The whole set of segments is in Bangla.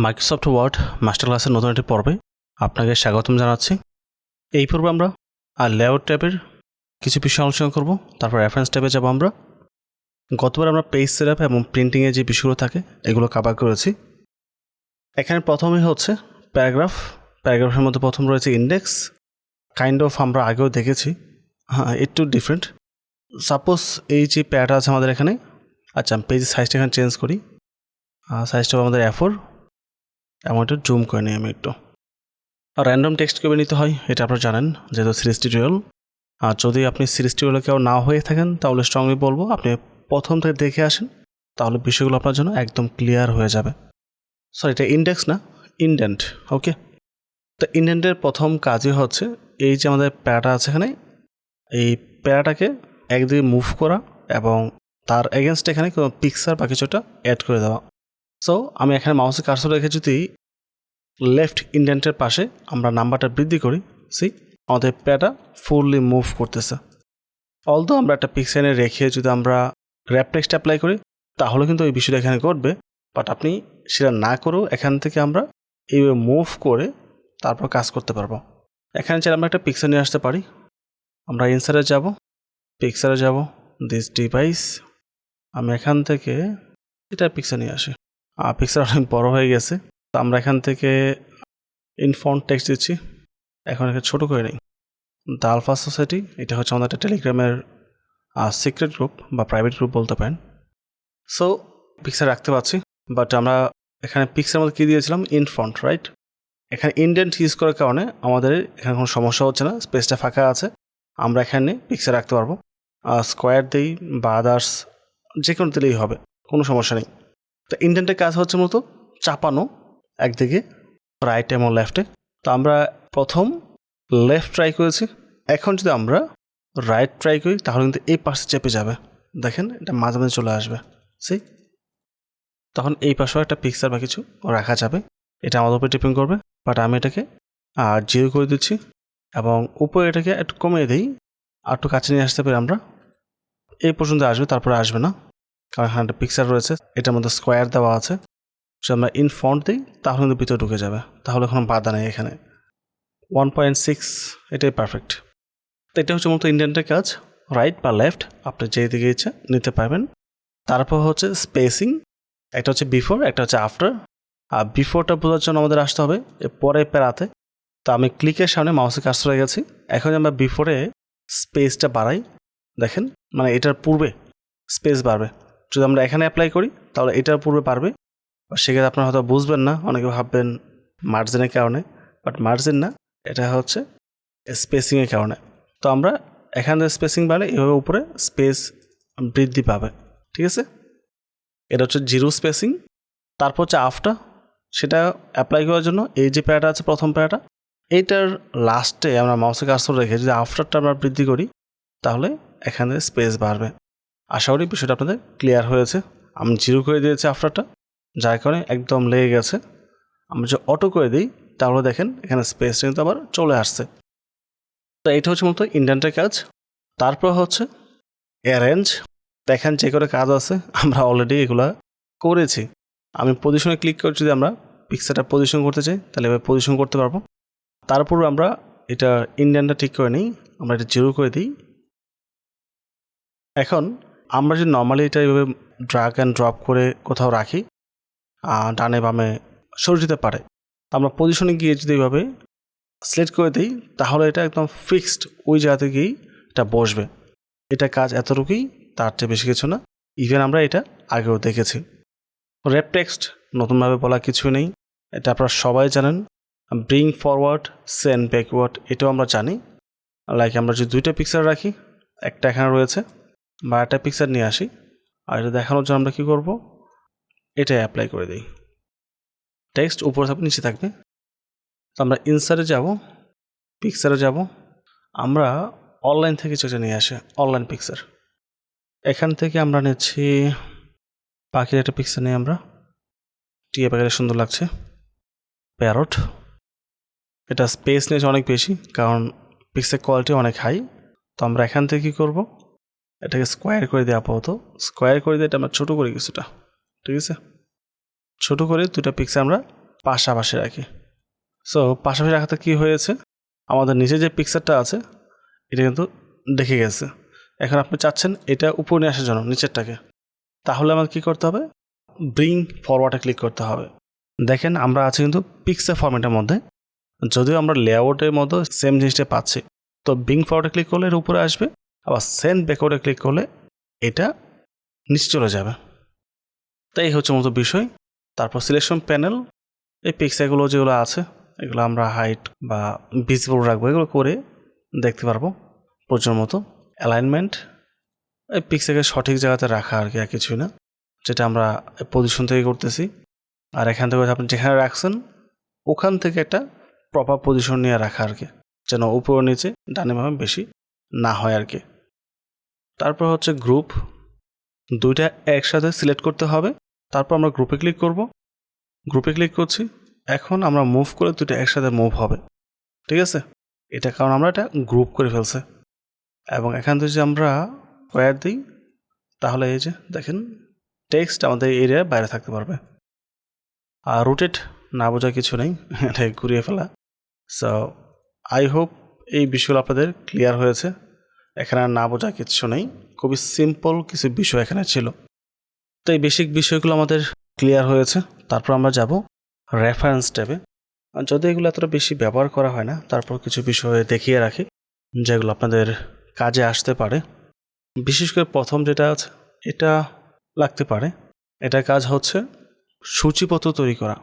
মাইক্রোসফট ওয়ার্ড মাস্টার ক্লাসের নতুন একটি পর্বে আপনাকে স্বাগতম জানাচ্ছি। এই পর্বে আমরা লেআউট ট্যাবের কিছু বিষয় আলোচনা করব। তারপর রেফারেন্স ট্যাবে যাব আমরা। গতবার আমরা পেজ সেটআপ এবং প্রিন্টিংয়ে যে বিষয়গুলো থাকে এগুলো কভার করেছি। এখানে প্রথমে হচ্ছে প্যারাগ্রাফের মধ্যে প্রথম রয়েছে ইন্ডেক্স। কাইন্ড অফ আমরা আগেও দেখেছি, একটু ডিফারেন্ট। সাপোজ এই যে প্যারাটা আছে আমাদের এখানে, আচ্ছা আমি পেজের সাইজটা এখানে চেঞ্জ করি। সাইজটা আমাদের A4 এবং একটু জুম করে নিই আমি একটু। আর র্যান্ডম টেক্সট কীভাবে নিতে হয় এটা আপনারা জানেন, যেহেতু সিরিজ টিউটোরিয়াল। আর যদি আপনি সিরিজ টিউটোরিয়ালে কেউ না হয়ে থাকেন তাহলে স্ট্রংলি বলবো আপনি প্রথম থেকে দেখে আসেন, তাহলে বিষয়গুলো আপনার জন্য একদম ক্লিয়ার হয়ে যাবে। সরি, এটা ইন্ডেক্স না, ইন্ডেন্ট। ওকে, তো ইন্ডেন্টের প্রথম কাজই হচ্ছে এই যে আমাদের প্যারাটা আছে এখানে, এই প্যারাটাকে একদিকে মুভ করা এবং তার এগেনস্ট এখানে কোনো পিকচার বা কিছুটা অ্যাড করে দেওয়া। সো আমি এখানে মাউসের কার্সর রেখে যদি লেফট ইন্ডেন্টের পাশে আমরা নাম্বারটা বৃদ্ধি করি, আমাদের প্যারাটা ফুললি মুভ করতেছে। অলদো আমরা একটা পিক্সেলে রেখে যদি আমরা র্যাপ টেক্সট অ্যাপ্লাই করি তাহলে কিন্তু এই বিষয়টা এখানে ঘটবে। বাট আপনি সেটা না করেও এখান থেকে আমরা এইভাবে মুভ করে তারপর কাজ করতে পারবো। এখানে চাইলে আমরা একটা পিক্সেল নিয়ে আসতে পারি। আমরা ইনসার্টে যাব, পিক্সারে যাব, দিস ডিভাইস, আমি এখান থেকে এটা পিক্সেল নিয়ে আসি। পিক্সেল অনেক বড় হয়ে গেছে, তো আমরা এখান থেকে ইনফন্ট টেক্সট দিচ্ছি। এখন এখানে ছোটো করে নিই। দ্য আলফা সোসাইটি, এটা হচ্ছে আমাদের একটা টেলিগ্রামের সিক্রেট গ্রুপ বা প্রাইভেট গ্রুপ বলতে পারেন। সো পিক্সার রাখতে পারছি, বাট আমরা এখানে পিক্সারের মধ্যে কী দিয়েছিলাম, ইনফন্ট, রাইট? এখানে ইন্ডেন্ট ইউজ করার কারণে আমাদের এখানে কোনো সমস্যা হচ্ছে না, স্পেসটা ফাঁকা আছে। আমরা এখানে পিক্সার রাখতে পারবো। স্কোয়ার দিই বা আদার্স যে কোনো দিলেই হবে, কোনো সমস্যা নেই। তো ইন্ডেন্টের কাজ হচ্ছে মূলত চাপানো একদিকে, রাইট এবং লেফটে। তো আমরা প্রথম লেফট ট্রাই করেছি, এখন যদি আমরা রাইট ট্রাই করি তাহলে কিন্তু এই পাশে চেপে যাবে। দেখেন এটা মাঝে মাঝে চলে আসবে, তখন এই পাশেও একটা পিক্সার বা কিছু রাখা যাবে। এটা আমাদের উপরে ডিপেন্ড করবে। বাট আমি এটাকে 0 করে দিচ্ছি এবং উপরে এটাকে একটু কমিয়ে দিই, আর একটু কাছে নিয়ে আসতে পারি আমরা। এই পর্যন্ত আসবে, তারপরে আসবে না, কারণ এখানে একটা পিক্সার রয়েছে, এটার মধ্যে স্কোয়ার দেওয়া আছে। যদি আমরা ইন ফন্ট দিই তাহলে কিন্তু ভিতরে ঢুকে যাবে, তাহলে কোনো বাধা নেই। এখানে 1.6 এটাই পারফেক্ট। তো এটা হচ্ছে মূলত ইন্ডেন্টের কাজ, রাইট বা লেফট আপনি যেই দিকে ইচ্ছা নিতে পারবেন। তারপর হচ্ছে স্পেসিং, একটা হচ্ছে বিফোর, একটা হচ্ছে আফটার। আর বিফোরটা বোঝার জন্য আমাদের আসতে হবে পরে প্যারাতে। তো আমি ক্লিকের সামনে মাউসে কার্সর হয়ে গেছি। এখন আমরা বিফোরে স্পেসটা বাড়াই, দেখেন মানে এটার পূর্বে স্পেস বাড়বে। যদি আমরা এখানে অ্যাপ্লাই করি তাহলে এটার পূর্বে বাড়বে। সেক্ষেত্রে আপনারা হয়তো বুঝবেন না, অনেকে ভাববেন মার্জিনের কারণে, বাট মার্জিন না, এটা হচ্ছে স্পেসিংয়ের কারণে। তো আমরা এখানে স্পেসিং বাড়লে এভাবে উপরে স্পেস বৃদ্ধি পাবে, ঠিক আছে? এটা হচ্ছে 0 স্পেসিং। তারপর হচ্ছে আফটার, সেটা অ্যাপ্লাই করার জন্য এই যে প্যারাটা আছে, প্রথম প্যারাটা, এইটার লাস্টে আমরা মাউসের কার্সর রেখে যদি আফটারটা আমরা বৃদ্ধি করি তাহলে এখানে স্পেস বাড়বে। আশা করি বিষয়টা আপনাদের ক্লিয়ার হয়েছে। আমি 0 করে দিয়েছি আফটারটা, যার কারণে একদম লেগে গেছে। আমরা যদি অটো করে দিই তাহলে দেখেন এখানে স্পেসটা কিন্তু আবার চলে আসছে। তো এটা হচ্ছে মূলত ইন্ডেন্টের কাজ। তারপর হচ্ছে অ্যারেঞ্জ, দেখেন যে করে কাজ আছে আমরা অলরেডি এগুলা করেছি। আমি পজিশনে ক্লিক করে যদি আমরা পিকচারটা পজিশন করতে চাই তাহলে এভাবে পজিশন করতে পারবো। তারপর আমরা এটা ইন্ডেন্টটা ঠিক করে নিই, আমরা এটা 0 করে দিই। এখন আমরা যদি নর্মালি এটা এইভাবে ড্র্যাগ অ্যান্ড ড্রপ করে কোথাও রাখি, ডানে বামে সরে যেতে পারে। আমরা পজিশনে গিয়ে যদি এইভাবে সিলেক্ট করে দিই তাহলে এটা একদম ফিক্সড ওই জায়গাতে গিয়েই এটা বসবে। এটা কাজ এতটুকুই, তার চেয়ে বেশি কিছু না। ইভেন আমরা এটা আগেও দেখেছি। র্যাপ টেক্সট নতুনভাবে বলা কিছুই নেই, এটা আপনারা সবাই জানেন। ব্রিং ফরওয়ার্ড, সেন্ড ব্যাকওয়ার্ড, এটাও আমরা জানি। লাইক আমরা যদি 2টা পিকচার রাখি, একটা এখানে রয়েছে, বা একটা পিকচার নিয়ে আসি, আর এটা দেখানোর জন্য আমরা কী করব, এটা অ্যাপ্লাই করে দিই। টেক্সট উপরে থাকবে, নিচে থাকবে। তো আমরা ইনসার্টে যাব, পিকচারে যাব, আমরা অনলাইন থেকে কিছু নিয়ে আসে, অনলাইন পিকচার। এখান থেকে আমরা নিচ্ছি পাখির একটা পিকচার নিয়ে, আমরা টিয়া পাখিটা সুন্দর লাগছে, প্যারট। এটা স্পেস নিয়েছে অনেক বেশি, কারণ পিক্সেল কোয়ালিটি অনেক হাই। তো আমরা এখান থেকে কী করবো, এটাকে স্কোয়ার করে দিই। আপাতত স্কোয়ার করে দিয়ে এটা আমরা ছোটো করি কিছুটা, ঠিক আছে? ছোটো করে 2টা পিক্সেল আমরা পাশাপাশি রাখি। সো পাশাপাশি রাখাতে কী হয়েছে, আমাদের নিচে যে পিকচারটা আছে এটা কিন্তু দেখে গেছে। এখন আপনি চাচ্ছেন এটা উপরে নিয়ে আসার জন্য নিচেরটাকে, তাহলে আমাকে কী করতে হবে, ব্রিং ফরওয়ার্ডে ক্লিক করতে হবে। দেখেন আমরা আছি কিন্তু পিকচার ফরম্যাটের মধ্যে, যদিও আমরা লেআউটের মধ্যে সেম জিনিসটা পাচ্ছি। তো ব্রিং ফরওয়ার্ডে ক্লিক করলে এর উপরে আসবে, আবার সেন্ড ব্যাকওয়ার্ডে ক্লিক করলে এটা নিচে চলে যাবে। তাই হচ্ছে মতো বিষয়। তারপর সিলেকশন প্যানেল, এই পিকচারগুলো যেগুলো আছে এগুলো আমরা হাইট বা ভিজিবল রাখবো, এগুলো করে দেখতে পারবো প্রয়োজন মতো। অ্যালাইনমেন্ট, এই পিকচারকে সঠিক জায়গাতে রাখা আর কি, আর কিছুই না, যেটা আমরা পজিশন থেকে করতেছি। আর এখান থেকে আপনি যেখানে রাখছেন ওখান থেকে একটা প্রপার পজিশন নিয়ে রাখা আর কি, যেন উপর নিচে ডানে বামে বেশি না হয় আর কি। তারপর হচ্ছে গ্রুপ, দুইটা একসাথে সিলেক্ট করতে হবে। তারপর আমরা গ্রুপে ক্লিক করব, গ্রুপে ক্লিক করছি। এখন আমরা মুভ করে দুইটা একসাথে মুভ হবে, ঠিক আছে? এটা কারণ আমরা এটা গ্রুপ করে ফেলছে। এবং এখান থেকে যদি আমরা স্কোয়ার দিই তাহলে এই যে দেখেন টেক্সট আমাদের এরিয়ার বাইরে থাকতে পারবে। আর রোটেট না বোঝা কিছু নেই, এটা ঘুরিয়ে ফেলা। সো আই হোপ এই বিষয়গুলো আপনাদের ক্লিয়ার হয়েছে। এখানে আর না বোঝা কিছু নেই, খুবই সিম্পল কিছু বিষয় এখানে ছিল। তো এই বেসিক বিষয়গুলো আমাদের ক্লিয়ার হয়েছে। তারপর আমরা যাব রেফারেন্স ট্যাবে। যদি এগুলো এতটা বেশি ব্যবহার করা হয় না, তারপর কিছু বিষয় দেখিয়ে রাখি যেগুলো আপনাদের কাজে আসতে পারে। বিশেষ করে প্রথম যেটা আছে এটা লাগতে পারে। এটার কাজ হচ্ছে সূচিপত্র তৈরি করা,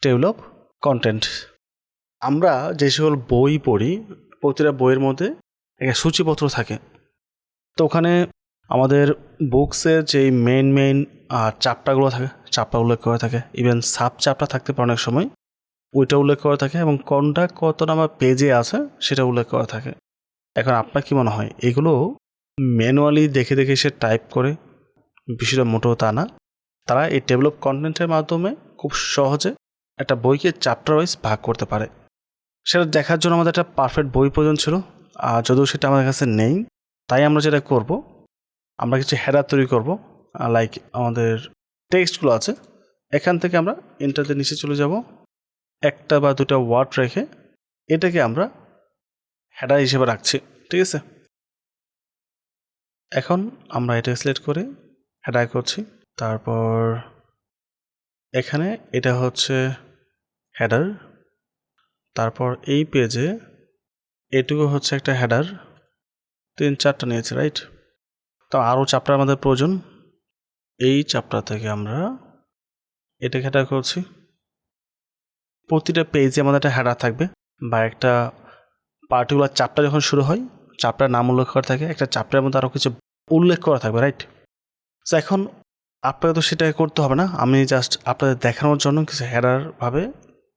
টেবিল অফ কন্টেন্ট। আমরা যে সকল বই পড়ি প্রতিটা বইয়ের মধ্যে একটা সূচিপত্র থাকে। তো ওখানে আমাদের বুকসের যেই মেইন চ্যাপ্টারগুলো থাকে, চ্যাপ্টার উল্লেখ করা থাকে, ইভেন সাব চ্যাপ্টার থাকতে পারে অনেক সময়, ওইটা উল্লেখ করা থাকে, এবং কোনটা কত নাম্বার পেজে আছে সেটা উল্লেখ করা থাকে। এখন আপনার কি মনে হয় এগুলো ম্যানুয়ালি দেখে দেখে সে টাইপ করে? বিষয়টা মোটেও তা না। তারা এই টেবিল অফ কন্টেন্টের মাধ্যমে খুব সহজে একটা বইকে চ্যাপ্টার ওয়াইজ ভাগ করতে পারে। সেটা দেখার জন্য আমাদের একটা পারফেক্ট বই প্রয়োজন ছিল, আর যদিও সেটা আমাদের কাছে নেই। তাই আমরা যেটা করব, আমরা কিছু হেডার তৈরি করব। লাইক আমাদের টেক্সটগুলো আছে, এখান থেকে আমরা এন্টারতে নিচে চলে যাব, একটা বা দুটা ওয়ার্ড রেখে এটাকে আমরা হেডার হিসেবে রাখছি, ঠিক আছে? এখন আমরা এটা সিলেক্ট করে হেডার করছি। তারপর এখানে এটা হচ্ছে হেডার। তারপর এই পেজে এটুকু হচ্ছে একটা হেডার, 3-4টা নিয়েছে, রাইট? তো আরও চ্যাপ্টার আমাদের প্রয়োজন। এই চ্যাপ্টার থেকে আমরা এটাকে হেডার করছি। প্রতিটা পেজে আমাদের একটা হেডার থাকবে, বা একটা পার্টিকুলার চ্যাপ্টার যখন শুরু হয় চ্যাপ্টার নাম উল্লেখ করা থাকে, একটা চ্যাপ্টারের মধ্যে আরও কিছু উল্লেখ করা থাকবে, রাইট? তো এখন আপনাকে তো সেটা করতে হবে না, আমি জাস্ট আপনাদের দেখানোর জন্য কিছু হেডারভাবে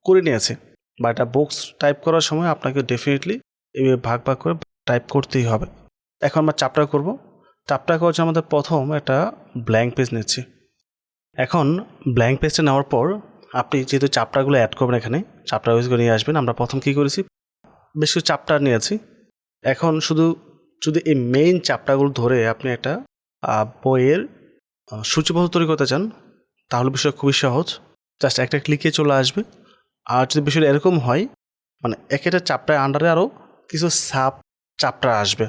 করে নিয়েছি। বা এটা বুকস টাইপ করার সময় আপনাকে ডেফিনেটলি এইভাবে ভাগ ভাগ করে টাইপ করতেই হবে। এখন আমরা চ্যাপ্টার করব। চ্যাপ্টার করার জন্য আমাদের প্রথম একটা ব্ল্যাঙ্ক পেজ নিচ্ছি। এখন ব্ল্যাঙ্ক পেজটা নেওয়ার পর আপনি যেহেতু চ্যাপ্টারগুলো অ্যাড করবেন, এখানে চ্যাপ্টার ওয়াইজ করে নিয়ে আসবেন। আমরা প্রথম কী করেছি, বেশ কিছু চ্যাপ্টার নিয়েছি। এখন শুধু যদি এই মেইন চ্যাপ্টারগুলো ধরে আপনি একটা বইয়ের সূচিপত্র তৈরি করতে চান, তাহলে বিষয়টা খুবই সহজ, জাস্ট একটা ক্লিকে চলে আসবে। আর যদি বিষয়টা এরকম হয়, মানে একটা চ্যাপ্টারের আন্ডারে আরও কিছু সাব চ্যাপ্টার আসবে,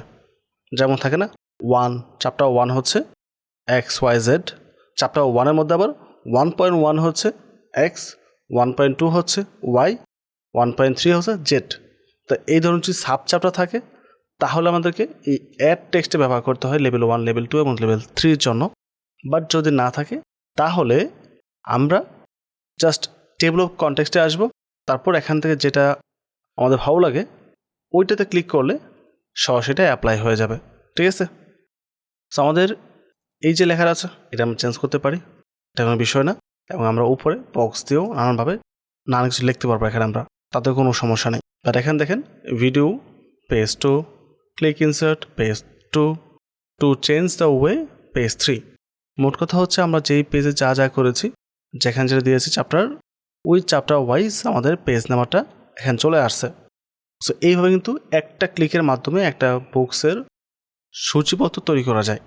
যেমন থাকে না, চ্যাপ্টার 1 হচ্ছে XYZ, চ্যাপ্টার 1-এর মধ্যে আবার 1.1 হচ্ছে X, 1.2 হচ্ছে Y, 1.3 হচ্ছে Z। তো এই ধরনের যদি সাব চ্যাপ্টার থাকে তাহলে আমাদেরকে এই অ্যাড টেক্সটে ব্যবহার করতে হয় লেভেল 1, লেভেল 2 এবং লেভেল 3-র জন্য। বাট যদি না থাকে তাহলে আমরা জাস্ট টেবিল অফ কনটেক্সটে আসবো। তারপর এখান থেকে যেটা আমাদের ভালো লাগে ওইটাতে ক্লিক করলে সরাসরি অ্যাপ্লাই হয়ে যাবে, ঠিক আছে? সো আমাদের এই যে লেখা আছে এটা আমরা চেঞ্জ করতে পারি, এটা কোনো বিষয় না। এবং আমরা উপরে বক্স দিয়েও নানানভাবে নানান কিছু লিখতে পারবো এখানে আমরা, তাতে কোনো সমস্যা নেই। বাট এখানে দেখেন video page 2, click insert page 2, to change the way page 3। মোট কথা হচ্ছে আমরা যেই পেজে যা যা করেছি, যেখানে যেটা দিয়েছি চ্যাপ্টার, ওই চ্যাপ্টার ওয়াইজ আমাদের পেজ নাম্বারটা এখানে চলে আসছে। সো এইভাবে কিন্তু একটা ক্লিকের মাধ্যমে একটা বুকসের সূচিপত্র তৈরি করা যায়।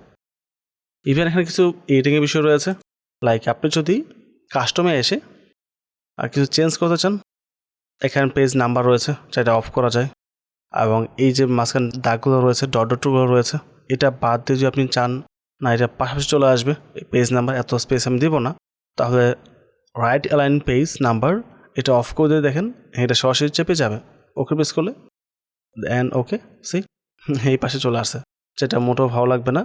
ইভেন এখানে কিছু এডিটিংয়ের বিষয় রয়েছে, লাইক আপনি যদি কাস্টমে এসে আর কিছু চেঞ্জ করতে চান, এখানে পেজ নাম্বার রয়েছে, যেটা অফ করা যায়। এবং এই যে মাঝখানে দাগগুলো রয়েছে, ডট ডটগুলো রয়েছে, এটা বাদ দিয়ে যদি আপনি চান না এটা পাশাপাশি চলে আসবে পেজ নাম্বার, এত স্পেস আমি দিব না, তাহলে রাইট অ্যালাইন পেজ নাম্বার এটা অফ করে দিয়ে দেখেন এটা সরাসরি চেপে যাবে। ওকে প্রেস করলে দেন ওকে সি এই পাশে চলে আসছে, যেটা মোটেও ভালো লাগবে না।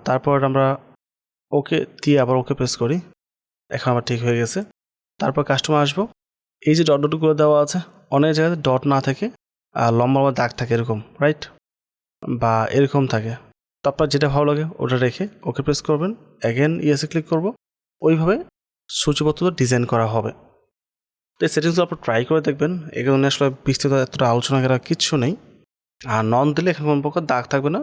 তারপর আমরা ওকে দিয়ে আবার ওকে প্রেস করি, এখন আবার ঠিক হয়ে গেছে। তারপর কাস্টমার আসবো, এই যে ডট ডটগুলো দেওয়া আছে, অনেক জায়গায় ডট না থাকে লম্বা লম্বা দাগ থাকে এরকম, রাইট, বা এরকম থাকে। তো আপনার যেটা ভালো লাগে ওটা রেখে ওকে প্রেস করবেন, অ্যাগেন ইয়েসে ক্লিক করব, ওইভাবে সূচিপত্র ডিজাইন করা হবে। তো এই সেটিংসগুলো আপনি ট্রাই করে দেখবেন, এখানে আসলে বিস্তৃত এতটা আলোচনা করার কিচ্ছু নেই। আর নন দিলে এখানে কোনো প্রকার দাগ থাকবে না,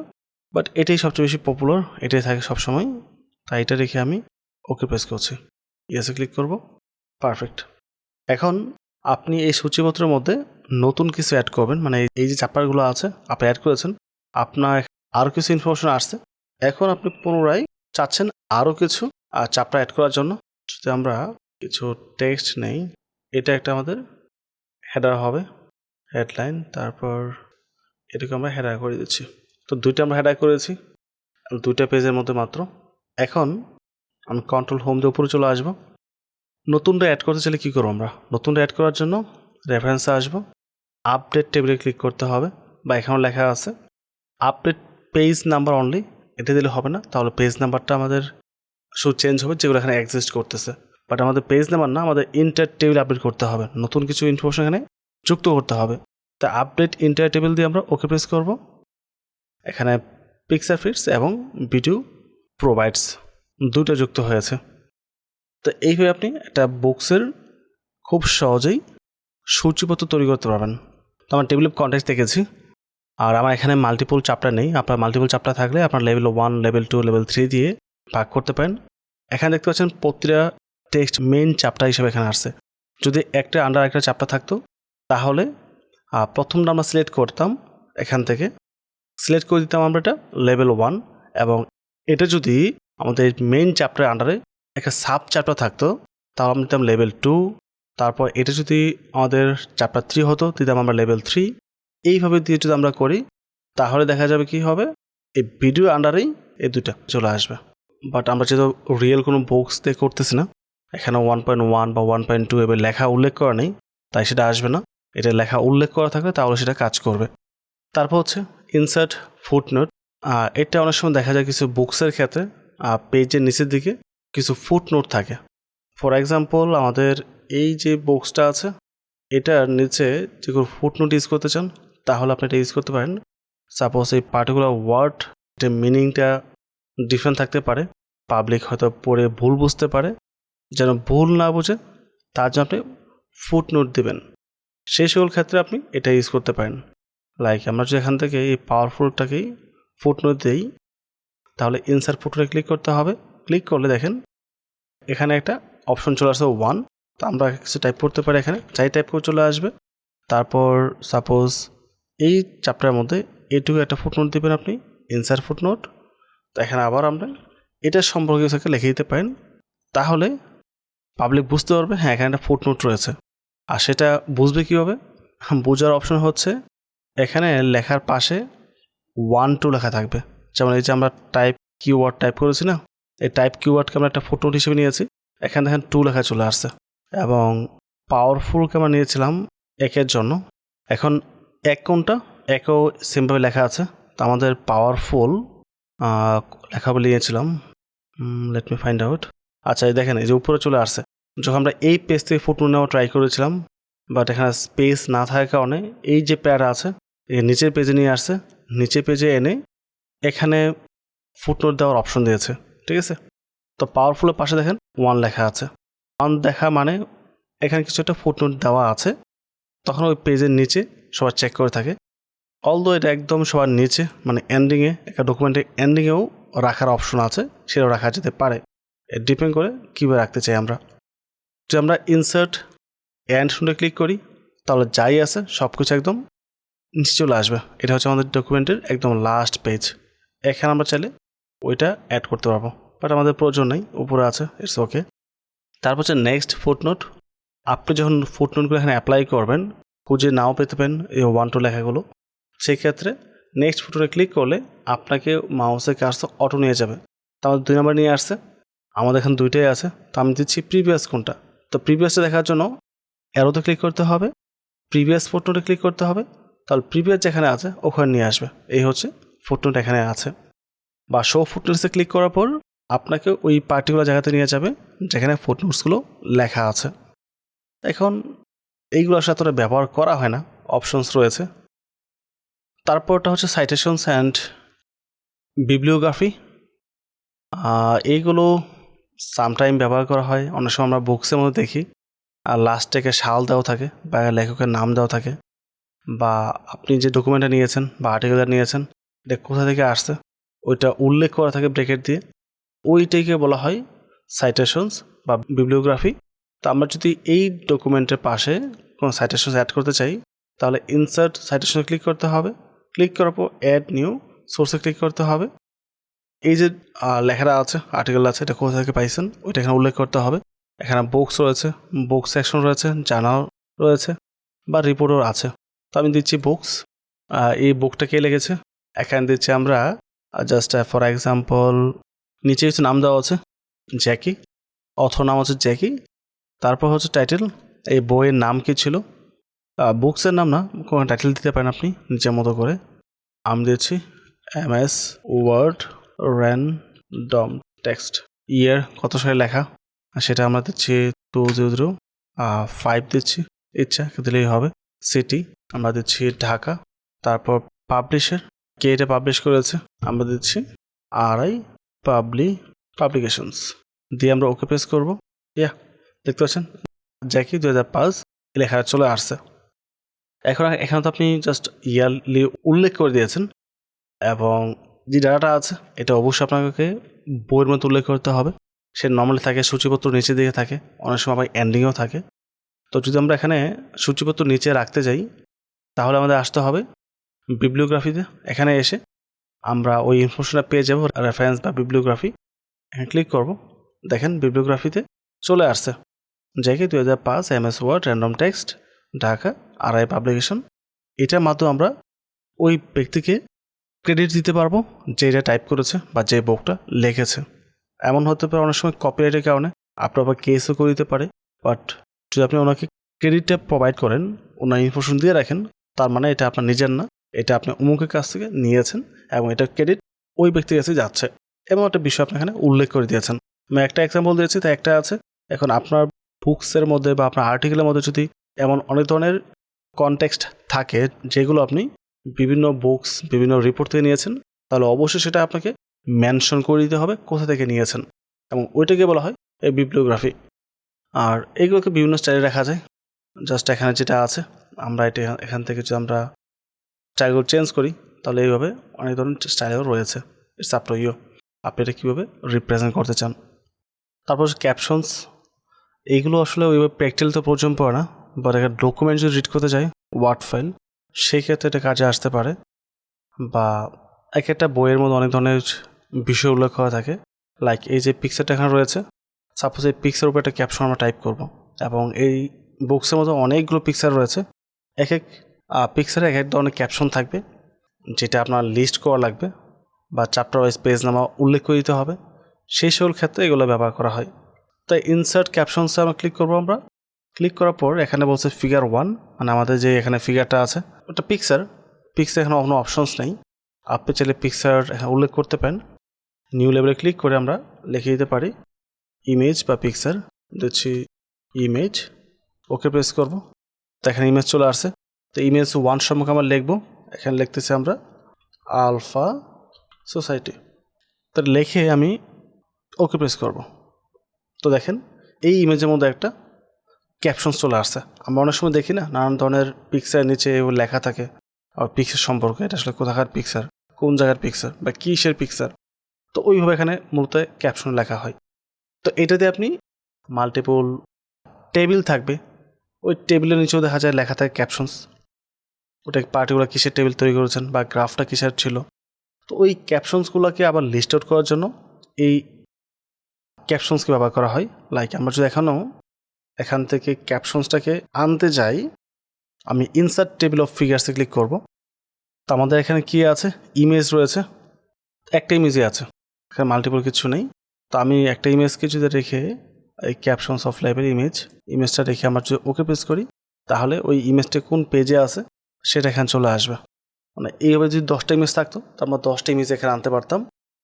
বাট এটাই সবচেয়ে বেশি পপুলার, এটাই থাকে সবসময়, তাই এটা রেখে আমি ওকে প্রেস করছি, ইয়েসে ক্লিক করব, পারফেক্ট। এখন আপনি এই সূচিপত্রের মধ্যে নতুন কিছু অ্যাড করবেন, মানে এই যে চ্যাপ্টারগুলো আছে আপনি অ্যাড করেছেন, আপনার আরও কিছু ইনফরমেশন আসছে, এখন আপনি পুনরায় চাচ্ছেন আরও কিছু চ্যাপ্টার অ্যাড করার জন্য। যদি আমরা কিছু টেক্সট নেই, এটা একটা আমাদের হেডার হবে, হেডলাইন, তারপর এটাকে আমরা হেডার করে দিচ্ছি। তো দুইটা আমরা হেডার করেছি, দুইটা পেজের মধ্যে মাত্র। এখন আমি কন্ট্রোল হোম দিয়ে উপরে চলে আসবো। নতুনটা অ্যাড করতে চাইলে কী করবো আমরা, নতুনটা অ্যাড করার জন্য রেফারেন্সে আসবো, আপডেট টেবিলে ক্লিক করতে হবে, বা এখানেও লেখা আছে আপডেট পেজ নাম্বার অনলি, এটা দিলে হবে না, তাহলে পেজ নাম্বারটা আমাদের শুধু চেঞ্জ হবে যেগুলো এখানে এক্সিস্ট করতেছে, বাট আমাদের পেজ নাম্বার না, আমাদের ইন্টার টেবিল আপডেট করতে হবে, নতুন কিছু ইনফরমেশন এখানে যুক্ত করতে হবে। তা আপডেট ইন্টার টেবিল দিয়ে আমরা ওকে প্রেস করব। এখানে পিকচার ফিটস এবং ভিডিও প্রোভাইডস দুটো যুক্ত হয়েছে। তো এইভাবে আপনি একটা বুকসের খুব সহজেই সূচিপত্র তৈরি করতে পারবেন। তো আমার টেবিল অফ কন্টেক্সট দেখেছি, আর আমার এখানে মাল্টিপল চ্যাপ্টার নেই। আপনার মাল্টিপল চ্যাপ্টার থাকলে আপনার লেভেল 1, লেভেল 2, লেভেল 3 দিয়ে ভাগ করতে পারেন। এখানে দেখতে পাচ্ছেন প্রতিটা টেক্সট মেইন চ্যাপ্টার হিসেবে এখানে আসছে। যদি একটা আন্ডার একটা চ্যাপ্টার থাকতো তাহলে প্রথমটা আমরা সিলেক্ট করতাম, এখান থেকে সিলেক্ট করে দিতাম আমরা এটা লেভেল 1, এবং এটা যদি আমাদের মেইন চ্যাপ্টারের আন্ডারে একটা সাব চ্যাপ্টার থাকতো তাহলে আমরা দিতাম লেভেল 2, তারপর এটা যদি আমাদের চ্যাপ্টার 3 হতো দিতাম আমরা লেভেল 3। এইভাবে দিয়ে যদি আমরা করি তাহলে দেখা যাবে কি হবে, এই ভিডিও আন্ডারেই এই দুটা চলে আসবে। বাট আমরা যেহেতু রিয়েল কোনো বুকস দিয়ে করতেছি না, এখানে 1.1 বা 1.2 এবার লেখা উল্লেখ করা নেই, তাই সেটা আসবে না। এটা লেখা উল্লেখ করা থাকলে তাহলে সেটা কাজ করবে। তারপর হচ্ছে ইনসার্ট ফুটনোট। এটা অনেক সময় দেখা যায় কিছু বুকসের ক্ষেত্রে পেজের নিচের দিকে কিছু ফুটনোট থাকে। ফর এক্সাম্পল আমাদের এই যে বুকসটা আছে এটার নিচে যে কোনো ফুটনোট ইউজ করতে চান তাহলে আপনি এটা ইউজ করতে পারেন। সাপোজ এই পার্টিকুলার ওয়ার্ড এটার মিনিংটা ডিফারেন্ট থাকতে পারে, পাবলিক হয়তো পড়ে ভুল বুঝতে পারে, যেন ভুল না বুঝে তার জন্য আপনি ফুটনোট দেবেন। সেই সকল ক্ষেত্রে আপনি এটা ইউজ করতে পারেন। লাইক আমরা যদি এখান থেকে এই পাওয়ারফুলটাকেই ফুটনোট দিই তাহলে ইনসার্ট ফুটনোটে ক্লিক করতে হবে। ক্লিক করলে দেখেন এখানে একটা অপশন চলে আসবে 1, তো আমরা কিছু টাইপ করতে পারি, এখানে যাই টাইপ করে চলে আসবে। তারপর সাপোজ এই চ্যাপ্টারের মধ্যে এটুকু একটা ফুটনোট দেবেন আপনি, ইনসার্ট ফুটনোট। তো এখানে আবার আমরা এটার সম্পর্কে কিছু লিখে দিতে পারেন, তাহলে পাবলিক বুঝতে পারবে হ্যাঁ এখানে একটা ফুটনোট রয়েছে। আর সেটা বুঝবে কীভাবে, বোঝার অপশন হচ্ছে এখানে লেখার পাশে 1, 2 লেখা থাকবে। যেমন এই যে আমরা টাইপ কিওয়ার্ড টাইপ করেছি না, এই টাইপ কিওয়ার্ডকে আমরা একটা ফুটনোট হিসেবে নিয়েছি, এখানে দেখেন 2 লেখা চলে আসছে। এবং পাওয়ারফুলকে আমরা নিয়েছিলাম 1-এর জন্য, এখন 1 কোনটা, 1ও সেমভাবে লেখা আছে, তো আমাদের পাওয়ারফুল লেখা বলে নিয়েছিলাম। Let me find out. আচ্ছা এই দেখেন এই যে উপরে চলে আসছে। যখন আমরা এই পেজ থেকে ফুটনোট নেওয়া ট্রাই করেছিলাম, বাট এখানে স্পেস না থাকার কারণে এই যে প্যারা আছে এই নিচের পেজে নিয়ে আসছে, নিচের পেজে এনে এখানে ফুটনোট দেওয়ার অপশন দিয়েছে, ঠিক আছে। তো পাওয়ারফুলের পাশে দেখেন 1 লেখা আছে, 1 দেখা মানে এখানে কিছু একটা ফুটনোট দেওয়া আছে, তখন ওই পেজের নিচে সবাই চেক করে থাকে। অলদো এটা একদম সবার নিচে মানে এন্ডিংয়ে, একটা ডকুমেন্টের এন্ডিংয়েও রাখার অপশন আছে, সেটাও রাখা যেতে পারে, ডিপেন্ড করে কীভাবে রাখতে চাই আমরা। যদি আমরা ইনসার্ট এন্ড শুনে ক্লিক করি তাহলে যাই আছে সব কিছু একদম নিচে চলে আসবে। এটা হচ্ছে আমাদের ডকুমেন্টের একদম লাস্ট পেজ। এখানে আমরা চাইলে ওইটা অ্যাড করতে পারবো, বাট আমাদের প্রয়োজন নেই, উপরে আছে, ইটস ওকে। তারপর হচ্ছে নেক্সট ফুটনোট। আপনি যখন ফুটনোটগুলো এখানে অ্যাপ্লাই করবেন, খুঁজে নাও পেতে পারেন এই 1 2 লেখাগুলো, সেক্ষেত্রে নেক্সট ফুটনোটে ক্লিক করলে আপনাকে মাউসের কার্সর অটো নিয়ে যাবে। তো আমাদের 2 নাম্বার নিয়ে আসছে, আমাদের এখানে 2টাই আছে, তো আমি দিচ্ছি প্রিভিয়াস কোনটা। তো প্রিভিয়াসটা দেখার জন্য অ্যারোতে ক্লিক করতে হবে, প্রিভিয়াস ফুটনোটে ক্লিক করতে হবে, তাহলে প্রিভিয়াস যেখানে আছে ওখানে নিয়ে আসবে। এই হচ্ছে ফুটনোট এখানে আছে। বা শো ফুটনোটসে ক্লিক করার পর আপনাকে ওই পার্টিকুলার জায়গাতে নিয়ে যাবে যেখানে ফুটনোটসগুলো লেখা আছে। এখন এইগুলোর সাথে ওরা ব্যবহার করা হয় না, অপশনস রয়েছে। তারপরটা হচ্ছে সাইটেশনস অ্যান্ড বিবলিওগ্রাফি। এইগুলো সামটাইম ব্যবহার করা হয়, অনেক সময় আমরা বুকসের মধ্যে দেখি আর লাস্ট থেকে সাল দেওয়া থাকে বা লেখকের নাম দেওয়া থাকে, বা আপনি যে ডকুমেন্টটা নিয়েছেন বা আর্টিকেলটা নিয়েছেন এটা কোথা থেকে আসছে ওইটা উল্লেখ করা থাকে ব্রেকেট দিয়ে, ওইটাকে বলা হয় সাইটেশনস বা বিবলিওগ্রাফি। তো আমরা যদি এই ডকুমেন্টের পাশে কোনো সাইটেশনস অ্যাড করতে চাই তাহলে ইনসার্ট সাইটেশনে ক্লিক করতে হবে, ক্লিক করার পর অ্যাড নিউ সোর্সে ক্লিক করতে হবে। এই যে লেখাটা আছে, আর্টিকেল আছে, এটা কোথা থেকে পাইছেন ওইটা এখানে উল্লেখ করতে হবে। এখানে বুকস রয়েছে, বুক সেকশন রয়েছে, জার্নাল রয়েছে বা রিপোর্টও আছে। তো আমি দিচ্ছি বুকস। এই বুকটা কে লেগেছে এখানে দিচ্ছি আমরা জাস্ট ফর এক্সাম্পল, নিচে হচ্ছে নাম দেওয়া আছে জ্যাকি, অথর নাম হচ্ছে জ্যাকি, তারপর হচ্ছে টাইটেল, এই বইয়ের নাম কি ছিল, বুকসের নাম না, কোনো টাইটেল দিতে পারেন আপনি নিজের মতো করে। আমি দিচ্ছি MS ওয়ার্ড র্যান্ডম টেক্সট, ইয়ার কত সালে লেখা সেটা আমরা দিচ্ছি 2005 দিচ্ছি, ইচ্ছা দিলেই হবে। সিটি আমরা দিচ্ছি ঢাকা, তারপর পাবলিশের কে এটা পাবলিশ করেছে আমরা দিচ্ছি RI পাবলিকেশনস দিয়ে আমরা ওকে প্রেস করবো। দেখতে পাচ্ছেন জ্যাকি 2005 লেখা চলে আসছে। এখানে তো আপনি জাস্ট ইয়ারলি উল্লেখ করে দিয়েছেন, এবং যে ডাটাটা আছে এটা অবশ্যই আপনাকে বইয়ের মতো উল্লেখ করতে হবে। সে নর্মালি থাকে সূচিপত্র নিচে দিকে থাকে, অনেক সময় আবার এন্ডিংয়েও থাকে। তো যদি আমরা এখানে সূচিপত্র নিচে রাখতে যাই তাহলে আমাদের আসতে হবে বিবলিওগ্রাফিতে। এখানে এসে আমরা ওই ইনফরমেশনটা পেয়ে যাব, রেফারেন্স বা বিবলিওগ্রাফি, এখানে ক্লিক করব। দেখেন বিবলিওগ্রাফিতে চলে আসছে Jackie 2005 MS word random text Dhaka RI publication. এটার মাধ্যমে আমরা ওই ব্যক্তিকে ক্রেডিট দিতে পারবো যে এটা টাইপ করেছে বা যে বুকটা লিখেছে। এমন হতে পারে অনেক সময় কপিরাইটের কারণে আপনার আবার কেসও করে দিতে পারে, বাট যদি আপনি ওনাকে ক্রেডিটটা প্রোভাইড করেন, ওনার ইনফরমেশন দিয়ে রাখেন, তার মানে এটা আপনার নিজের না, এটা আপনি অমুকের কাছ থেকে নিয়েছেন এবং এটা ক্রেডিট ওই ব্যক্তির কাছে যাচ্ছে, এবং একটা বিষয় আপনি এখানে উল্লেখ করে দিয়েছেন। আমি একটা এক্সাম্পল দিয়েছি, তাই একটা আছে। এখন আপনার বুকসের মধ্যে বা আপনার আর্টিকেলের মধ্যে যদি এমন অনেক ধরনের কনটেক্সট থাকে যেগুলো আপনি বিভিন্ন বুকস বিভিন্ন রিপোর্ট থেকে নিয়েছেন, তাহলে অবশ্যই সেটা আপনাকে মেনশন করে দিতে হবে কোথা থেকে নিয়েছেন, এবং ওইটাকে বলা হয় এই বিবলিওগ্রাফি। আর এইগুলোকে বিভিন্ন স্টাইলে রাখা যায়। জাস্ট এখানে যেটা আছে আমরা এটা এখান থেকে যদি আমরা স্টাইলগুলো চেঞ্জ করি তাহলে এইভাবে অনেক ধরনের স্টাইলও রয়েছে। ইটস আপ টু ইউ, আপনি এটা কীভাবে রিপ্রেজেন্ট করতে চান। তারপর ক্যাপশনস, এইগুলো আসলে ওইভাবে প্র্যাকটিক্যাল তো প্রয়োজন পড়ে না, বাট একটা ডকুমেন্ট যদি রিড করতে চাই ওয়ার্ড ফাইল, সেই ক্ষেত্রে এটা কাজে আসতে পারে। বা এক একটা বইয়ের মধ্যে অনেক ধরনের বিষয় উল্লেখ করা থাকে, লাইক এই যে পিকচারটা এখানে রয়েছে, সাপোজ এই পিকচার উপর একটা ক্যাপশন আমরা টাইপ করব, এবং এই বুকসের মধ্যে অনেকগুলো পিকচার রয়েছে, এক এক পিকচারে এক এক ধরনের ক্যাপশন থাকবে যেটা আপনার লিস্ট করা লাগবে বা চ্যাপ্টার ওয়াইজ পেজ নামা উল্লেখ করে দিতে হবে, সেই সকল ক্ষেত্রে এগুলো ব্যবহার করা হয়। তাই ইনসার্ট ক্যাপশনসে আমরা ক্লিক করবো। আমরা ক্লিক করার পর এখানে বলছে ফিগার 1, মানে আমাদের যে এখানে ফিগারটা আছে ওটা পিকচার এখানে কোনো অপশনস নেই, আপনি চাইলে পিকচার এখানে উল্লেখ করতে পারেন। নিউ লেভেলে ক্লিক করে আমরা লিখে দিতে পারি ইমেজ বা পিকচার, দিচ্ছি ইমেজ, ওকে প্রেস করব। তো এখানে ইমেজ চলে আসছে। তো ইমেজ 1 সম্পর্কে আমরা লিখবো, এখানে লিখতেছি আমরা আলফা সোসাইটি, তো লিখে আমি ওকে প্রেস করব। তো দেখেন এই ইমেজের মধ্যে একটা ক্যাপশন চলে আসছে। আমরা অনেক সময় দেখি না নানান ধরনের পিকচার নিচে লেখা থাকে আর পিকচার সম্পর্কে, এটা আসলে কোথাকার পিকচার, কোন জায়গার পিকচার বা কিসের পিকচার, তো ওইভাবে এখানে মূলত ক্যাপশন লেখা হয়। তো এটাতে আপনি মাল্টিপল টেবিল থাকবে, ওই টেবিলের নিচেও দেখা যায় লেখা থাকে ক্যাপশনস, ওটা পার্টিকুলার কিসের টেবিল তৈরি করেছেন বা গ্রাফটা কিসের ছিল। তো ওই ক্যাপশনসগুলোকে আবার লিস্ট আউট করার জন্য এই ক্যাপশনসকে ব্যবহার করা হয়। লাইক আমরা যদি এখনও এখান থেকে ক্যাপশনসটাকে আনতে যাই, আমি ইনসার্ট টেবিল অফ ফিগার্সে ক্লিক করব। তো আমাদের এখানে কি আছে, ইমেজ রয়েছে, একটা ইমেজই আছে, এখানে মাল্টিপল কিছু নেই। তো আমি একটা ইমেজকে যদি রেখে এই ক্যাপশনস অফ লাইব্রেরি ইমেজটা রেখে আমরা যদি ওকে প্রেস করি, তাহলে ওই ইমেজটা কোন পেজে আছে সেটা এখানে চলে আসবে। মানে এইভাবে যদি 10টা ইমেজ থাকতো তো আমরা 10টা ইমেজ এখানে আনতে পারতাম,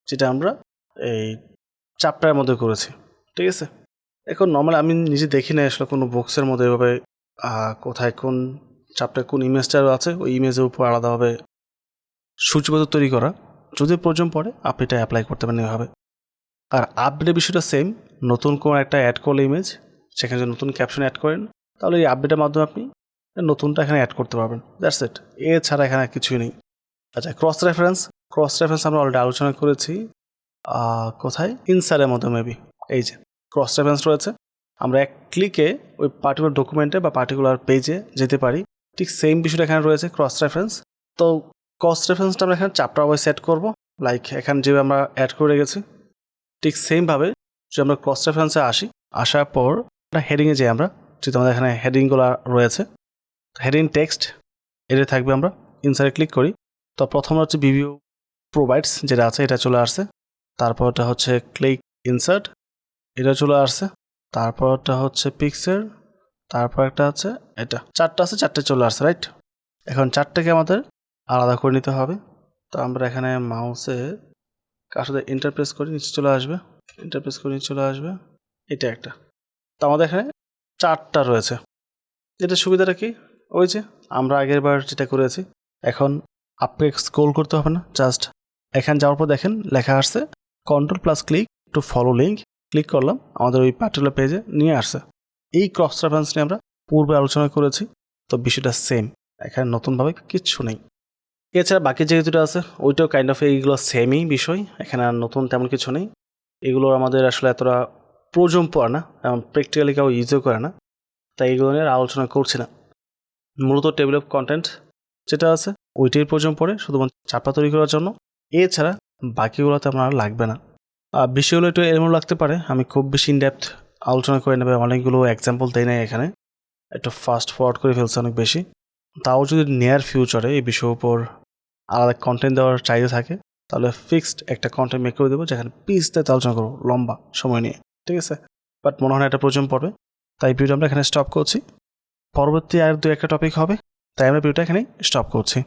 যেটা আমরা এই চ্যাপ্টারের মধ্যে করেছি। ঠিক আছে, এখন নর্মালি আমি নিজে দেখি না আসলে কোনো বক্সের মধ্যে এভাবে কোথায় কোন চ্যাপ্টারে কোন ইমেজটা আছে ওই ইমেজের উপর আলাদাভাবে সূচিপত্র তৈরি করা। যদি প্রয়োজন পড়ে আপনি এটা অ্যাপ্লাই করতে পারেন এভাবে। আর আপডেটের বিষয়টা সেম, নতুন কোনো একটা অ্যাড করলে ইমেজ, সেখানে যদি নতুন ক্যাপশন অ্যাড করেন তাহলে এই আপডেটের মাধ্যমে আপনি নতুনটা এখানে অ্যাড করতে পারবেন। দ্যাটস ইট, এছাড়া এখানে কিছুই নেই। আচ্ছা, ক্রস রেফারেন্স আমরা অলরেডি আলোচনা করেছি কোথায়, ইনসার্টের মধ্যে মেবি। এই যে ক্রস রেফারেন্স রয়েছে, আমরা এক ক্লিকে ওই পার্টিকুলার ডকুমেন্টে বা পার্টিকুলার পেজে যেতে পারি। ঠিক সেম বিষয়টা এখানে রয়েছে, ক্রস রেফারেন্স। তো ক্রস রেফারেন্সটা আমরা এখানে চ্যাপ্টার ওয়াইজ সেট করবো, লাইক এখানে যেভাবে আমরা অ্যাড করে রেখেছি ঠিক সেমভাবে যদি আমরা ক্রস রেফারেন্সে আসার পর হেডিংয়ে যাই, আমরা যেহেতু আমাদের এখানে হেডিংগুলো রয়েছে, হেডিং টেক্সট এটা থাকবে, আমরা ইনসার্টে ক্লিক করি। তো প্রথম হচ্ছে ভিভিউ প্রোভাইডস যেটা আছে এটা চলে আসছে, তারপরটা হচ্ছে ক্লিক ইনসার্ট এটা চলে আসছে, তারপরটা হচ্ছে পিকচার, তারপর একটা আছে এটা, চারটা আছে, চারটে চলে আসছে, রাইট। এখন চারটাকে আমাদের আলাদা করে নিতে হবে। তো আমরা এখানে মাউসে কার সাথে ইন্টারপ্রেস করে নিচে চলে আসবে, ইন্টারপ্রেস করে নিচে চলে আসবে, এটা একটা। তো আমাদের এখানে চারটা রয়েছে। এটা সুবিধাটা কি, ওই যে আমরা আগের বার যেটা করেছি, এখন আপনাকে স্ক্রল করতে হবে না, জাস্ট এখানে যাওয়ার পর দেখেন লেখা আসছে control plus click to follow link, click করলাম, আমাদের ওই পার্টিকুলার পেজে নিয়ে আসছে। এই ক্রস রেফারেন্স নিয়ে আমরা পূর্বে আলোচনা করেছি, তো বিষয়টা সেম, এখানে নতুনভাবে কিচ্ছু নেই। এছাড়া বাকি যে দুটো আছে ওইটাও কাইন্ড অফ এইগুলো সেমই বিষয়, এখানে আর নতুন তেমন কিছু নেই। এগুলো আমাদের আসলে এতটা প্রয়োজন পড়ে না, এবং প্র্যাকটিক্যালি কেউ ইউজও করে না, তাই এগুলো নিয়ে আলোচনা করছি না। মূলত টেবিল অফ কন্টেন্ট যেটা আছে ওইটাই প্রয়োজন পড়ে শুধুমাত্র চাপা তৈরি করার জন্য, এছাড়া বাকিগুলোতে আপনার লাগবে না। বিষয়গুলো একটু এমন লাগতে পারে, আমি খুব বেশি ইনডেপথ আলোচনা করে নেবে, অনেকগুলো এক্সাম্পল দেয় নাই এখানে, একটু ফাস্ট ফরওয়ার্ড করে ফেলছে অনেক বেশি। তাও যদি নিয়ার ফিউচারে এই বিষয়ের উপর আলাদা কন্টেন্ট দেওয়ার চাহিদা থাকে তাহলে ফিক্সড একটা কন্টেন্ট মেক করে দেবো, যেখানে পিসতে আলোচনা করবো লম্বা সময় নিয়ে, ঠিক আছে। বাট মনে হয় একটা প্রয়োজন পড়বে, তাই ভিডিও আমরা এখানে স্টপ করছি। পরবর্তী আর 2-1 টপিক হবে, তাই আমরা ভিডিওটা এখানে স্টপ করছি।